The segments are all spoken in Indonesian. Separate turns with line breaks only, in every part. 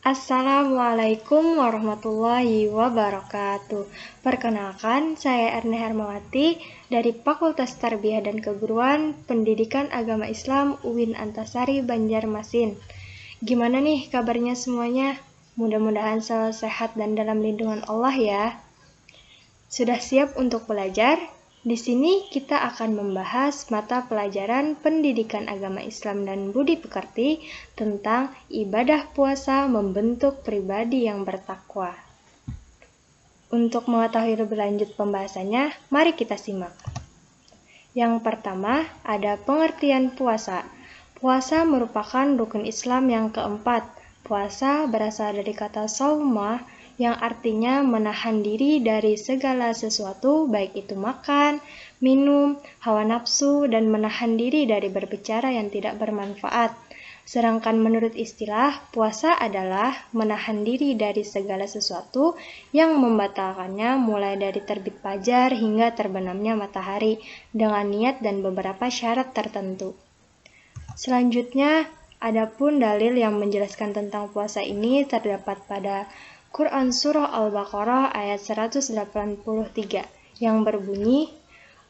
Assalamualaikum warahmatullahi wabarakatuh. Perkenalkan, saya Erna Hermawati dari Fakultas Tarbiyah dan Keguruan Pendidikan Agama Islam UIN Antasari Banjarmasin. Gimana nih kabarnya semuanya? Mudah-mudahan selalu sehat dan dalam lindungan Allah ya. Sudah siap untuk belajar? Di sini kita akan membahas mata pelajaran Pendidikan Agama Islam dan Budi Pekerti tentang ibadah puasa membentuk pribadi yang bertakwa. Untuk mengetahui lebih lanjut pembahasannya, mari kita simak. Yang pertama, ada pengertian puasa. Puasa merupakan rukun Islam yang keempat. Puasa berasal dari kata shauma, yang artinya menahan diri dari segala sesuatu, baik itu makan, minum, hawa nafsu, dan menahan diri dari berbicara yang tidak bermanfaat. Sedangkan menurut istilah, puasa adalah menahan diri dari segala sesuatu yang membatalkannya mulai dari terbit fajar hingga terbenamnya matahari dengan niat dan beberapa syarat tertentu. Selanjutnya, adapun dalil yang menjelaskan tentang puasa ini terdapat pada Quran Surah Al-Baqarah ayat 183 yang berbunyi,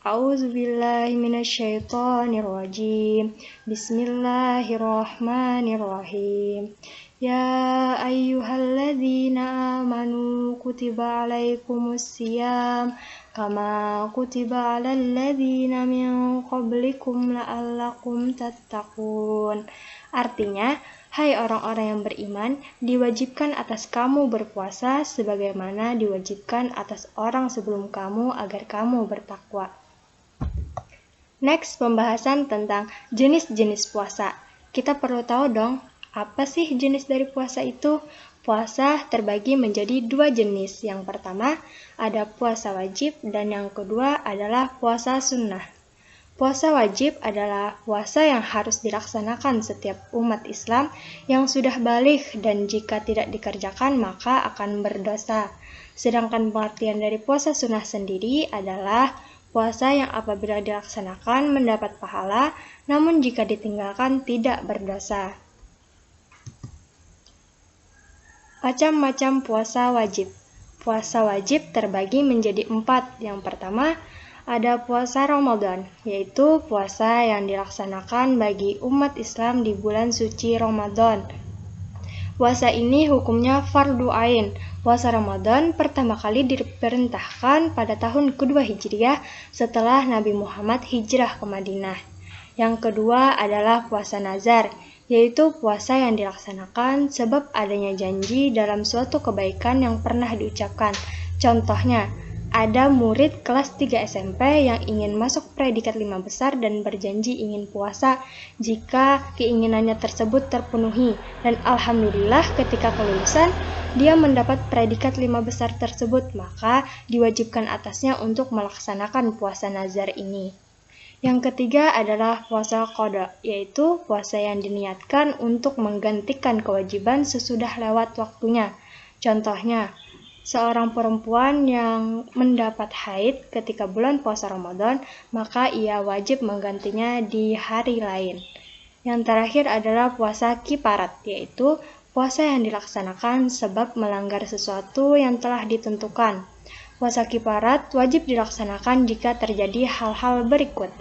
A'udzubillahi minasyaitonirrajim. Bismillahirrahmanirrahim. Ya ayyuhalladzina amanu kutiba alaikumusiyam kama kutiba alal ladzina min qablikum la'allakum tattaqun. Artinya, hai orang-orang yang beriman, diwajibkan atas kamu berpuasa sebagaimana diwajibkan atas orang sebelum kamu agar kamu bertakwa. Next, pembahasan tentang jenis-jenis puasa. Kita perlu tahu dong, apa sih jenis dari puasa itu? Puasa terbagi menjadi dua jenis. Yang pertama, ada puasa wajib dan yang kedua adalah puasa sunnah. Puasa wajib adalah puasa yang harus dilaksanakan setiap umat Islam yang sudah baligh dan jika tidak dikerjakan maka akan berdosa. Sedangkan pengertian dari puasa sunnah sendiri adalah puasa yang apabila dilaksanakan mendapat pahala, namun jika ditinggalkan tidak berdosa. Macam-macam puasa wajib. Puasa wajib terbagi menjadi 4. Yang pertama, ada puasa Ramadan, yaitu puasa yang dilaksanakan bagi umat Islam di bulan suci Ramadan. Puasa ini hukumnya fardu ain. Puasa Ramadan pertama kali diperintahkan pada tahun kedua Hijriah setelah Nabi Muhammad hijrah ke Madinah. Yang kedua adalah puasa nazar, yaitu puasa yang dilaksanakan sebab adanya janji dalam suatu kebaikan yang pernah diucapkan. Contohnya, ada murid kelas 3 SMP yang ingin masuk predikat 5 besar dan berjanji ingin puasa jika keinginannya tersebut terpenuhi. Dan alhamdulillah ketika kelulusan, dia mendapat predikat 5 besar tersebut, maka diwajibkan atasnya untuk melaksanakan puasa nazar ini. Yang ketiga adalah puasa qada, yaitu puasa yang diniatkan untuk menggantikan kewajiban sesudah lewat waktunya. Contohnya, seorang perempuan yang mendapat haid ketika bulan puasa Ramadan, maka ia wajib menggantinya di hari lain. Yang terakhir adalah puasa kifarat, yaitu puasa yang dilaksanakan sebab melanggar sesuatu yang telah ditentukan. Puasa kifarat wajib dilaksanakan jika terjadi hal-hal berikut.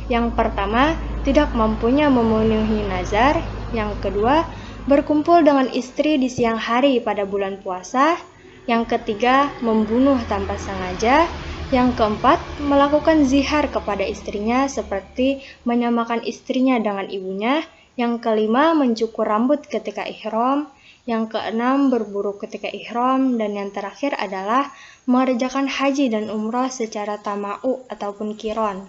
Yang pertama, tidak mampunya memenuhi nazar. Yang kedua, berkumpul dengan istri di siang hari pada bulan puasa. Yang ketiga, membunuh tanpa sengaja. Yang keempat, melakukan zihar kepada istrinya seperti menyamakan istrinya dengan ibunya. Yang kelima, mencukur rambut ketika ihram. Yang keenam, berburu ketika ihram. Dan yang terakhir adalah mengerjakan haji dan umrah secara tama'u ataupun qiron.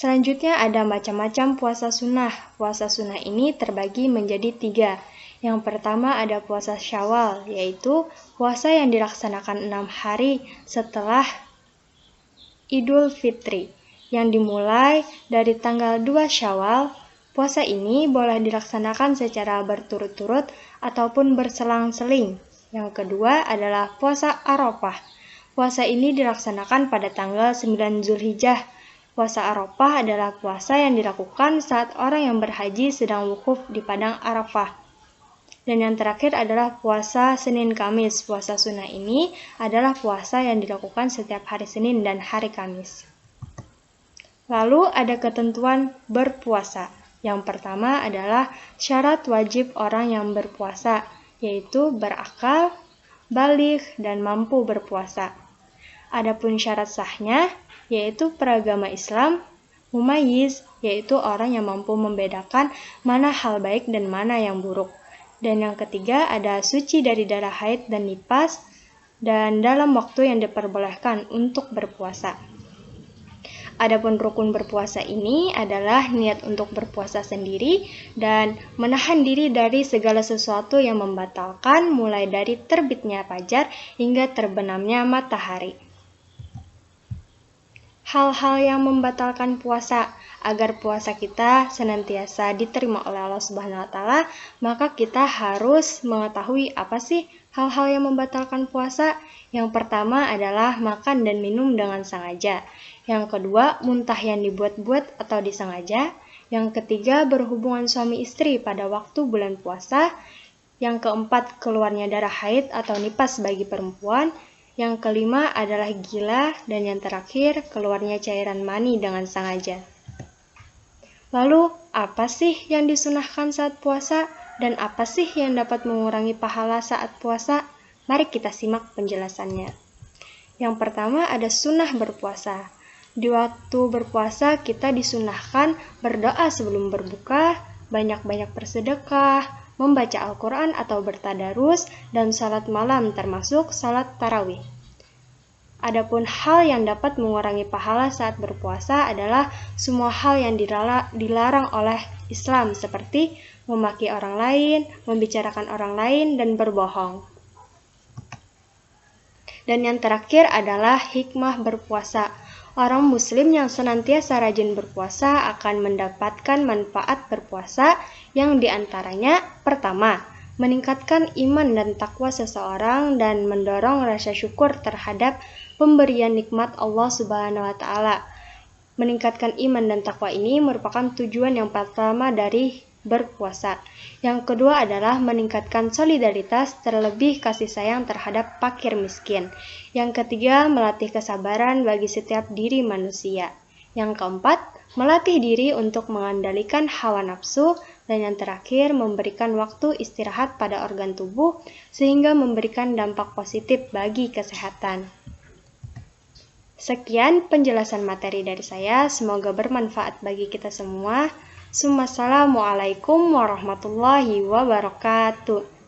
Selanjutnya ada macam-macam puasa sunnah. Puasa sunnah ini terbagi menjadi 3. Yang pertama ada puasa Syawal, yaitu puasa yang dilaksanakan 6 hari setelah Idul Fitri, yang dimulai dari tanggal 2 Syawal. Puasa ini boleh dilaksanakan secara berturut-turut ataupun berselang-seling. Yang kedua adalah puasa Arafah. Puasa ini dilaksanakan pada tanggal 9 Zulhijjah, Puasa Arafah adalah puasa yang dilakukan saat orang yang berhaji sedang wukuf di padang Arafah. Dan yang terakhir adalah puasa Senin Kamis. Puasa sunnah ini adalah puasa yang dilakukan setiap hari Senin dan hari Kamis. Lalu ada ketentuan berpuasa. Yang pertama adalah syarat wajib orang yang berpuasa, yaitu berakal, baligh, dan mampu berpuasa. Adapun syarat sahnya, yaitu beragama Islam, mumayyiz, yaitu orang yang mampu membedakan mana hal baik dan mana yang buruk. Dan yang ketiga ada suci dari darah haid dan nifas, dan dalam waktu yang diperbolehkan untuk berpuasa. Adapun rukun berpuasa ini adalah niat untuk berpuasa sendiri dan menahan diri dari segala sesuatu yang membatalkan mulai dari terbitnya fajar hingga terbenamnya matahari. Hal-hal yang membatalkan puasa. Agar puasa kita senantiasa diterima oleh Allah Subhanahu wa Ta'ala, maka kita harus mengetahui apa sih hal-hal yang membatalkan puasa. Yang pertama adalah makan dan minum dengan sengaja. Yang kedua, muntah yang dibuat-buat atau disengaja. Yang ketiga, berhubungan suami istri pada waktu bulan puasa. Yang keempat, keluarnya darah haid atau nifas bagi perempuan. Yang kelima adalah gila, dan yang terakhir keluarnya cairan mani dengan sengaja. Lalu, apa sih yang disunahkan saat puasa dan apa sih yang dapat mengurangi pahala saat puasa? Mari kita simak penjelasannya. Yang pertama ada sunnah berpuasa. Di waktu berpuasa kita disunahkan berdoa sebelum berbuka, banyak-banyak bersedekah, membaca Al-Quran atau bertadarus, dan salat malam termasuk salat tarawih. Adapun hal yang dapat mengurangi pahala saat berpuasa adalah semua hal yang dilarang oleh Islam seperti memaki orang lain, membicarakan orang lain, dan berbohong. Dan yang terakhir adalah hikmah berpuasa. Orang muslim yang senantiasa rajin berpuasa akan mendapatkan manfaat berpuasa yang diantaranya pertama, meningkatkan iman dan takwa seseorang dan mendorong rasa syukur terhadap pemberian nikmat Allah Subhanahu wa Ta'ala. Meningkatkan iman dan takwa ini merupakan tujuan yang pertama dari berpuasa. Yang kedua adalah meningkatkan solidaritas, terlebih kasih sayang terhadap fakir miskin. Yang ketiga, melatih kesabaran bagi setiap diri manusia. Yang keempat, melatih diri untuk mengendalikan hawa nafsu. Dan yang terakhir, memberikan waktu istirahat pada organ tubuh sehingga memberikan dampak positif bagi kesehatan. Sekian penjelasan materi dari saya, semoga bermanfaat bagi kita semua. Assalamualaikum warahmatullahi wabarakatuh.